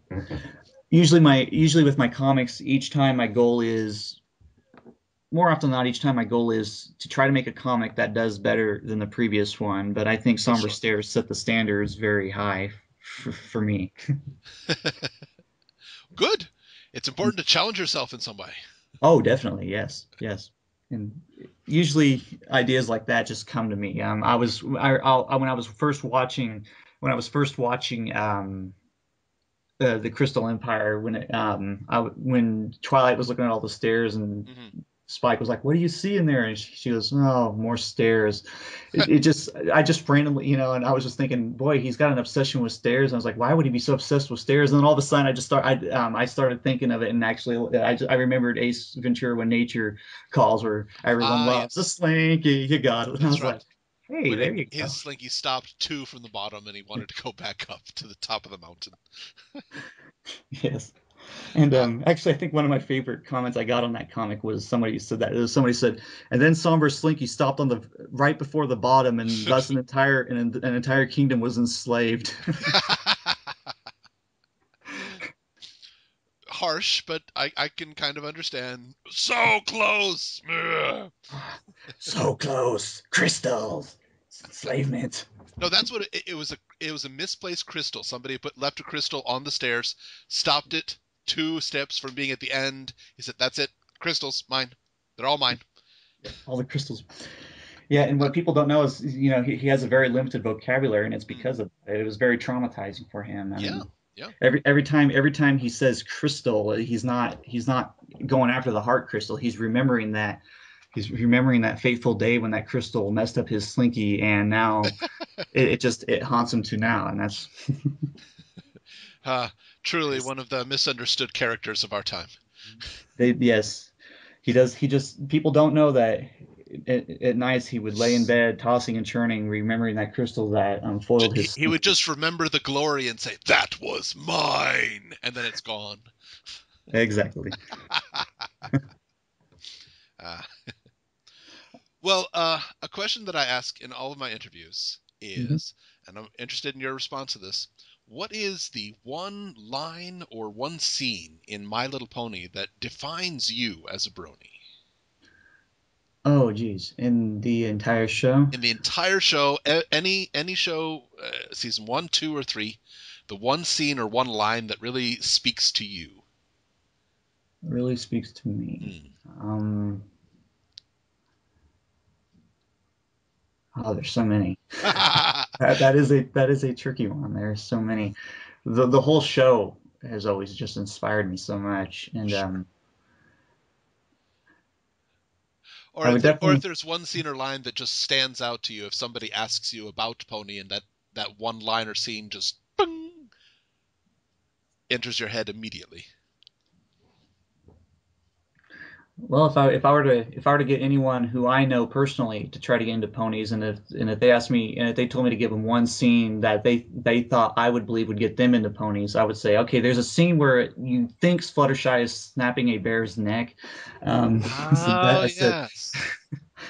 usually with my comics, each time my goal is more often than not, each time my goal is to try to make a comic that does better than the previous one. But I think That's Somber true. Stairs set the standards very high for me. Good. It's important to challenge yourself in some way. Oh, definitely, yes, yes. And usually ideas like that just come to me. When I was first watching the Crystal Empire when Twilight was looking at all the stairs and Hmm. Spike was like, "What do you see in there?" And she goes, "Oh, more stairs." It just I just randomly, and I was just thinking, boy, he's got an obsession with stairs. And I was like, why would he be so obsessed with stairs? And then all of a sudden, I started thinking of it, and actually, I remembered Ace Ventura: When Nature Calls, where everyone Ah, loves a yes. slinky. You got it. And I That's was right. like, hey, When there you his go. slinky stopped two from the bottom and he wanted to go back up to the top of the mountain. Yes. And Uh, actually, I think one of my favorite comments I got on that comic was somebody said, and then Somber Slinky stopped on the right before the bottom, and thus an entire kingdom was enslaved. harsh, but I can kind of understand. So close. Ugh. So close, crystals, enslavement. No, that's what it was. It was a misplaced crystal. Somebody left a crystal on the stairs, stopped it two steps from being at the end. He said, "That's it. Crystals, mine. They're all mine." Yeah, all the crystals. Yeah, and what people don't know is, he has a very limited vocabulary, and it's Hmm. because of it. It was very traumatizing for him. I Yeah, mean, yeah. every time he says crystal, he's not going after the heart crystal. He's remembering that fateful day when that crystal messed up his slinky, and now it haunts him to now, and that's Uh, truly one of the misunderstood characters of our time. yes, he does. He just people don't know that at nights he would lay in bed, tossing and churning, remembering that crystal that foiled his He would slinky. just remember the glory and say, "That was mine," and then it's gone. Exactly. uh, well, a question that I ask in all of my interviews Mhm. is, and I'm interested in your response to this, what is the one line or one scene in My Little Pony that defines you as a brony? Oh, geez. In the entire show, In the entire show, any show, season one, two, or three, the one scene or one line that really speaks to you. really speaks to me. Hmm. Um, oh, there's so many. That is a tricky one. There's so many. The whole show has always just inspired me so much, and Sure. I would Or if definitely. there's one scene or line that just stands out to you, if somebody asks you about Pony and that one line or scene just bing, enters your head immediately. Well, if I were to get anyone who I know personally to try to get into ponies, and if they asked me and if they told me to give them one scene that they thought I would believe would get them into ponies, I would say, okay, there's a scene where you think Fluttershy is snapping a bear's neck. So that Oh I said, yes.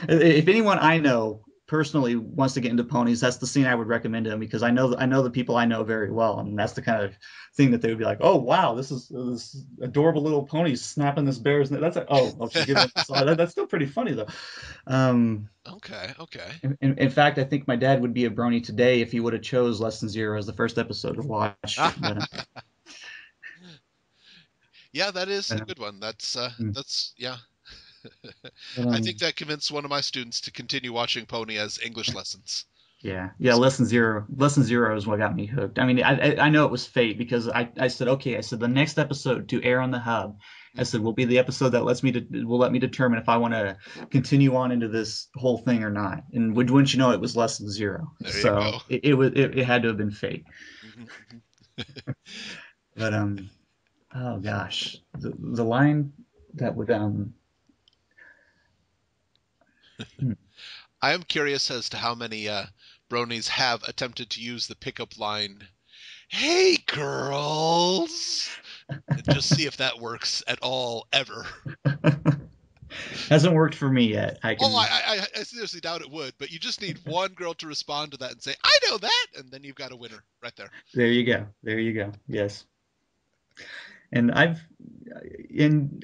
if anyone I know personally wants to get into ponies, that's the scene I would recommend to him because I know the people I know very well, and that's the kind of thing that they would be like, oh wow, this is this adorable little pony snapping this bear's neck. That's like, oh, oh, she's giving it a massage. That's still pretty funny though. Um, Okay, okay. in fact, I think my dad would be a brony today if he would have chose Less Than Zero as the first episode to watch. Yeah, that is a But, good one. mm, That's yeah. but I think that convinced one of my students to continue watching Pony as English lessons. yeah, yeah. So, Less Than Zero is what got me hooked. I mean, I know it was fate because I said, okay, I said the next episode to air on the hub, I mhm. said will be the episode that will let me determine if I want to continue on into this whole thing or not. And wouldn't you know, it was Less Than Zero. There you So go. it had to have been fate. Mhm, mhm. But oh gosh, the line that would hmm. I am curious as to how many bronies have attempted to use the pickup line, "Hey girls," and just see if that works at all ever. Hasn't worked for me yet. I Oh, can. I seriously doubt it would, but you just need one girl to respond to that and say, "I know that," and then you've got a winner right there. There you go. There you go. Yes. And in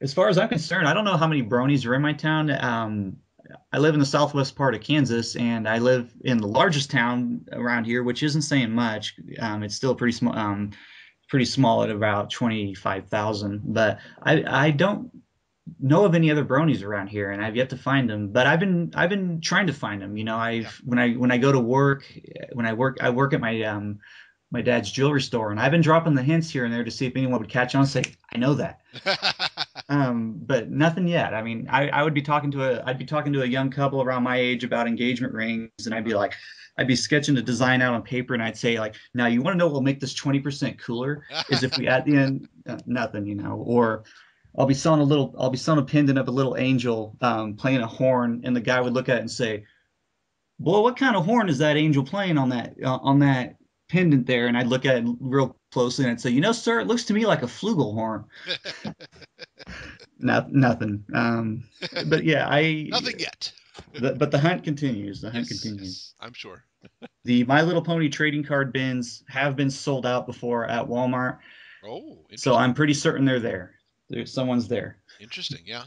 as far as I'm concerned, I don't know how many bronies are in my town. I live in the southwest part of Kansas, and I live in the largest town around here, which isn't saying much. It's still pretty small at about 25,000. But I don't know of any other bronies around here, and I've yet to find them. But I've been trying to find them. You know, Yeah. I've when I go to work, I work at my dad's jewelry store, and I've been dropping the hints here and there to see if anyone would catch on and say, I know that. But nothing yet. I mean, I would be talking to I'd be talking to a young couple around my age about engagement rings, and I'd be sketching a design out on paper, and I'd say like, now you want to know what will make this 20% cooler is if we add the end nothing, you know, or I'll be selling a pendant of a little angel playing a horn, and the guy would look at it and say, boy, what kind of horn is that angel playing on that pendant there? And I'd look at it real closely and I'd say, you know, sir, it looks to me like a flugelhorn. Nothing. But yeah, Nothing yet. but the hunt continues. The hunt Yes, continues. yes, I'm sure. The My Little Pony trading card bins have been sold out before at Walmart, Oh, so interesting. I'm pretty certain they're there. Someone's there. Interesting, yeah.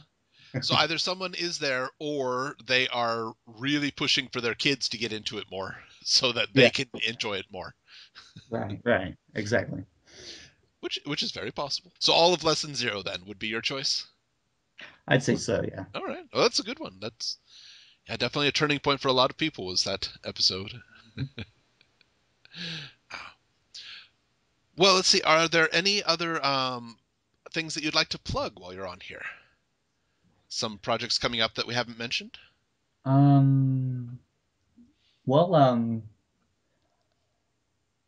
So either someone is there or they are really pushing for their kids to get into it more so that they Yeah, can enjoy it more, right, exactly. which is very possible. So all of lesson 0 then would be your choice. I'd say so. Yeah. All right. Well, that's a good one. That's yeah, definitely a turning point for a lot of people was that episode. Well, let's see. Are there any other things that you'd like to plug while you're on here? Some projects coming up that we haven't mentioned? Um. Well,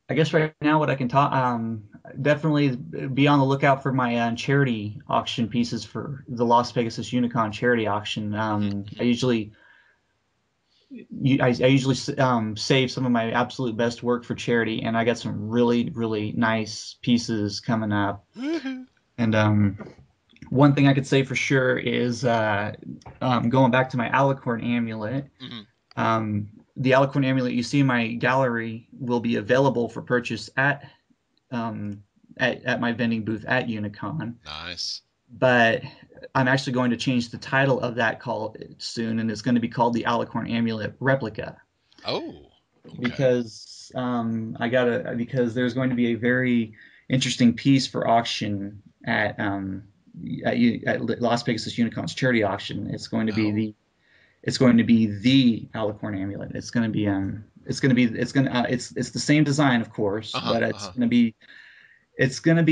I guess right now what I can talk, definitely be on the lookout for my charity auction pieces for the Las Vegas Unicon charity auction. Mm-hmm. I usually save some of my absolute best work for charity, and I got some really nice pieces coming up. Mm-hmm. And one thing I could say for sure is going back to my alicorn amulet. Mm-hmm. The alicorn amulet you see in my gallery will be available for purchase um, at my vending booth at Unicon. Nice. But I'm actually going to change the title of that call soon, and it's going to be called the Alicorn Amulet Replica Oh, okay. because because there's going to be a very interesting piece for auction at Las Vegas Unicon's charity auction. Oh, It's going to be the Alicorn amulet. It's the same design, of course, uh-huh, but uh-huh. it's going to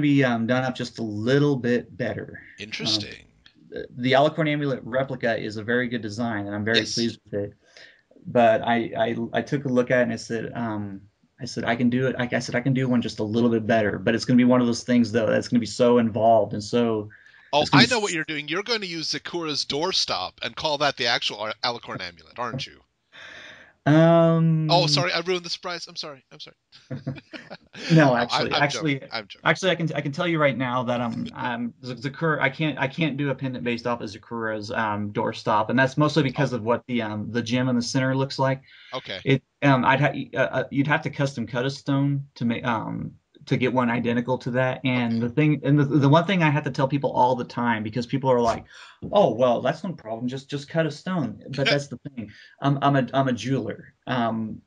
be done up just a little bit better. Um, Interesting. the Alicorn amulet replica is a very good design, and I'm very Yes. pleased with it. But I took a look at it and I said I can do it. Like I said, I can do one just a little bit better. But it's going to be one of those things though that's going to be so involved and so Oh, it's going I to know what you're doing. You're going to use Zakura's doorstop and call that the actual Alicorn amulet, aren't you? be Oh, sorry, I ruined the surprise. I'm sorry. I'm sorry. No, No, actually, I'm joking. actually, I'm joking. actually, I can tell you right now that Zakura. I can't do a pendant based off of Zakura's doorstop, and that's mostly Oh, because of what the gem in the center looks like. okay. You'd have to custom cut a stone to get one identical to that. And Okay. the one thing I have to tell people all the time, because people are like, "Oh, well, that's no problem. Just cut a stone." But that's the thing. I'm a jeweler. And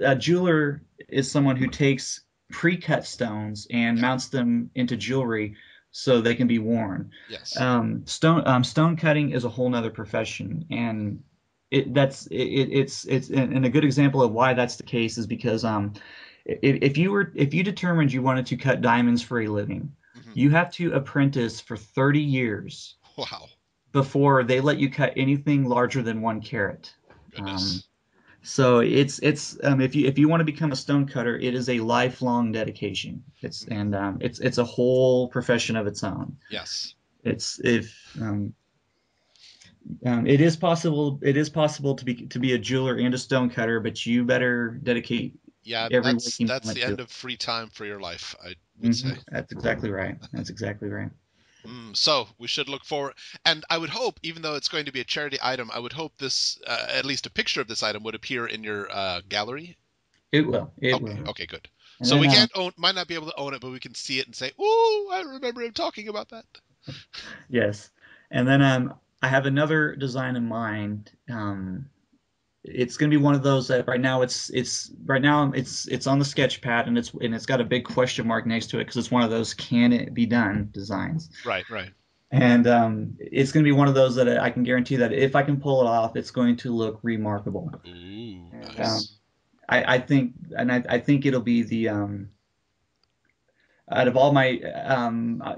a jeweler is someone who takes pre-cut stones and Yeah. mounts them into jewelry so they can be worn. Yes. Stone cutting is a whole nother profession, and it's and a good example of why that's the case is because if you determined you wanted to cut diamonds for a living, Hmm. you have to apprentice for 30 years Wow. before they let you cut anything larger than 1 carat. Um, Goodness. so if you want to become a stone cutter, it is a lifelong dedication. Hmm. It's a whole profession of its own. Yes. It's if it is possible to be a jeweler and a stone cutter, but you better dedicate Yeah, every that's waking that's moment the to end it. of free time for your life, I would say. That's exactly right. That's exactly right. So we should look forward, and I would hope, even though it's going to be a charity item, I would hope this, at least a picture of this item, would appear in your gallery. It will. It Okay, will. okay, good. And So then we can't own, might not be able to own it, but we can see it and say, "Ooh, I remember him talking about that." yes. And then I have another design in mind. It's going to be one of those that right now it's on the sketch pad, and it's got a big question mark next to it because it's one of those can it be done designs. Right, right. And it's going to be one of those that I can guarantee that if I can pull it off, it's going to look remarkable. Ooh, And nice. I think it'll be the out of all my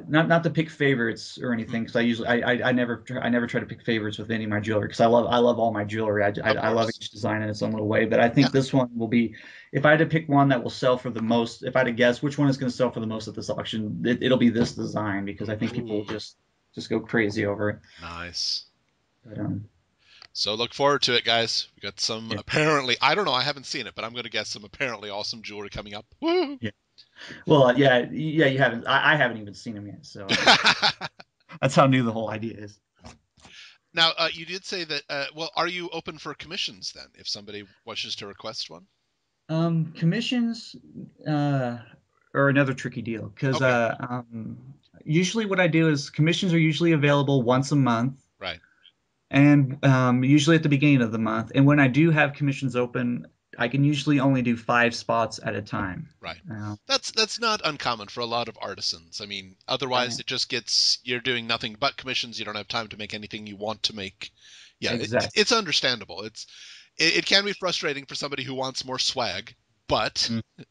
not to pick favorites or Hmm. anything, because I never try to pick favorites with any of my jewelry, because I love all my jewelry. Of I love course. each design in its own little way, but I Yeah. think this one will be, if I had to pick one that will sell for the most, if I had to guess which one is going to sell for the most at this auction, it'll be this design, because I think people will Ooh, just go crazy over it. nice. But So look forward to it, guys. We got some yeah, apparently, I don't know, I haven't seen it, but I'm going to guess some apparently awesome jewelry coming up. Woo! yeah. Well, yeah, you haven't. I haven't even seen them yet, so that's how new the whole idea is. Now, you did say that, well, are you open for commissions then, if somebody wishes to request one? Commissions uh, are another tricky deal because Okay, usually what I do is commissions are usually available once a month, right, and usually at the beginning of the month. And when I do have commissions open, I can usually only do 5 spots at a time. right. Uh, That's not uncommon for a lot of artisans. I mean, otherwise right. it just gets, you're doing nothing but commissions. You don't have time to make anything you want to make. Yeah, Exactly. it's understandable. It can be frustrating for somebody who wants more swag, but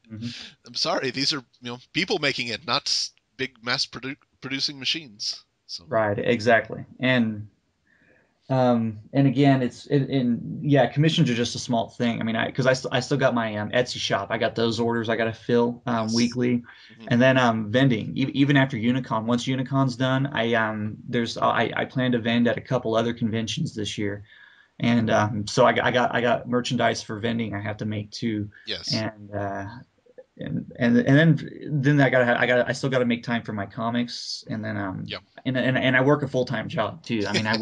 Mhm. I'm sorry, these are, people making it, not big producing machines. So Right. Exactly. And again, yeah, commissions are just a small thing. I mean, because I still got my Etsy shop. I got those orders I got to fill yes. weekly, Hmm. and then vending. Even after Unicon, once Unicon's done, I plan to vend at a couple other conventions this year, and so I got merchandise for vending I have to make too, Yes. and and then I still got to make time for my comics, and Hmm. then Yep. and I work a full-time job too. I mean, I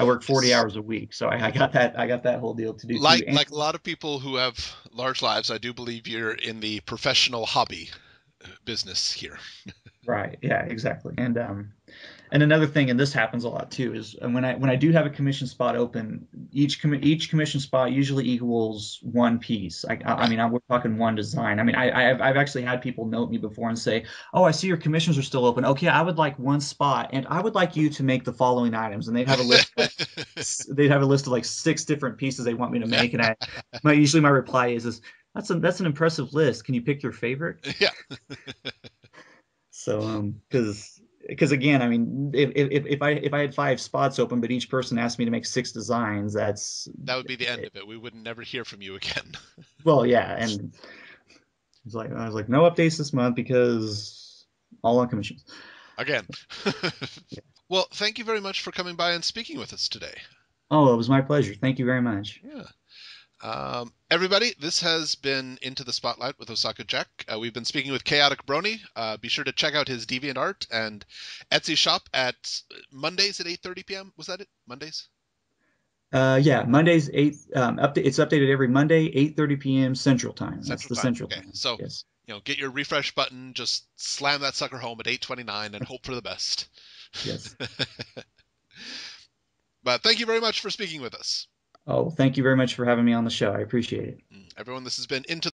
work 40 Yes. hours a week, so I got that whole deal to do too. Like And like a lot of people who have large lives, I do believe you're in the professional hobby business here. right, yeah, exactly. And another thing, and this happens a lot too, is when I do have a commission spot open, each commission spot usually equals one piece. I Right. mean, we're talking one design. I mean, I've actually had people note me before and say, "Oh, I see your commissions are still open. Okay, I would like one spot, and I would like you to make the following items." And they'd have a list of like 6 different pieces they want me to make, and usually my reply is that's an impressive list. Can you pick your favorite? Yeah. So, because again, I mean, if I had 5 spots open, but each person asked me to make 6 designs, that's That would be the end of it. We would never hear from you again. well, yeah, and I was like, no updates this month because all on commissions. Again. Yeah. Well, thank you very much for coming by and speaking with us today. Oh, it was my pleasure. Thank you very much. Yeah. Everybody, this has been Into the Spotlight with Osaka Jack. We've been speaking with Chaotic Brony. Be sure to check out his DeviantArt and Etsy shop at Mondays at 8:30 p.m. Was that it? Mondays? Yeah, Mondays eight. It's updated every Monday, 8:30 p.m. Central Time. That's Central the Time. Central Okay, Time. so Yes, get your refresh button, just slam that sucker home at 8:29 and hope for the best. yes. But thank you very much for speaking with us. Oh, thank you very much for having me on the show. I appreciate it. Everyone, this has been Into